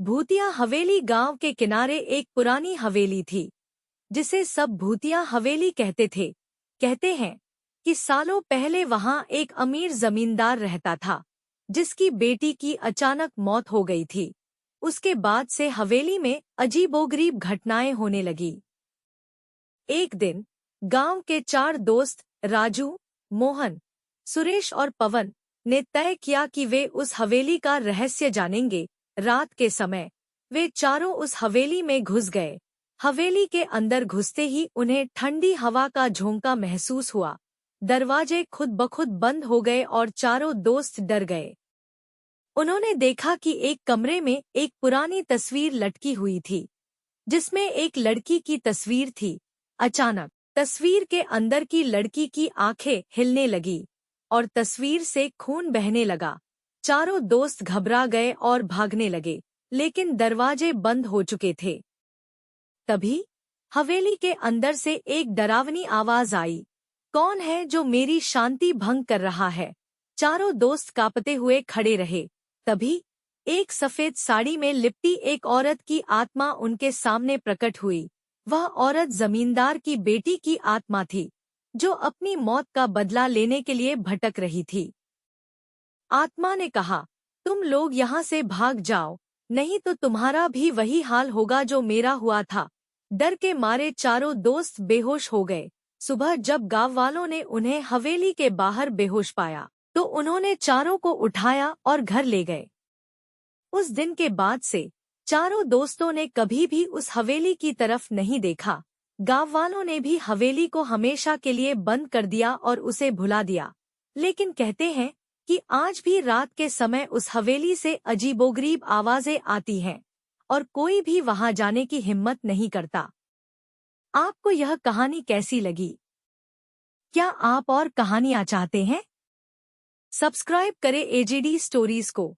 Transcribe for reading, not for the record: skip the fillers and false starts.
भूतिया हवेली गांव के किनारे एक पुरानी हवेली थी, जिसे सब भूतिया हवेली कहते थे। कहते हैं कि सालों पहले वहां एक अमीर जमींदार रहता था, जिसकी बेटी की अचानक मौत हो गई थी। उसके बाद से हवेली में अजीबोगरीब घटनाएं होने लगी। एक दिन गांव के 4 दोस्त राजू, मोहन, सुरेश और पवन ने तय किया कि वे उस हवेली का रहस्य जानेंगे। रात के समय वे चारों उस हवेली में घुस गए। हवेली के अंदर घुसते ही उन्हें ठंडी हवा का झोंका महसूस हुआ। दरवाजे खुद ब खुद बंद हो गए और चारों दोस्त डर गए। उन्होंने देखा कि एक कमरे में एक पुरानी तस्वीर लटकी हुई थी, जिसमें एक लड़की की तस्वीर थी। अचानक तस्वीर के अंदर की लड़की की आंखें हिलने लगी और तस्वीर से खून बहने लगा। चारों दोस्त घबरा गए और भागने लगे, लेकिन दरवाजे बंद हो चुके थे। तभी हवेली के अंदर से एक डरावनी आवाज आई, कौन है जो मेरी शांति भंग कर रहा है? चारों दोस्त कांपते हुए खड़े रहे। तभी एक सफेद साड़ी में लिपटी एक औरत की आत्मा उनके सामने प्रकट हुई। वह औरत जमींदार की बेटी की आत्मा थी, जो अपनी मौत का बदला लेने के लिए भटक रही थी। आत्मा ने कहा, तुम लोग यहाँ से भाग जाओ, नहीं तो तुम्हारा भी वही हाल होगा जो मेरा हुआ था। डर के मारे चारों दोस्त बेहोश हो गए। सुबह जब गांव वालों ने उन्हें हवेली के बाहर बेहोश पाया, तो उन्होंने चारों को उठाया और घर ले गए। उस दिन के बाद से चारों दोस्तों ने कभी भी उस हवेली की तरफ नहीं देखा। गांव वालों ने भी हवेली को हमेशा के लिए बंद कर दिया और उसे भुला दिया। लेकिन कहते हैं कि आज भी रात के समय उस हवेली से अजीबोगरीब आवाजें आती हैं और कोई भी वहां जाने की हिम्मत नहीं करता। आपको यह कहानी कैसी लगी? क्या आप और कहानियां चाहते हैं? सब्सक्राइब करें एजीडी स्टोरीज को।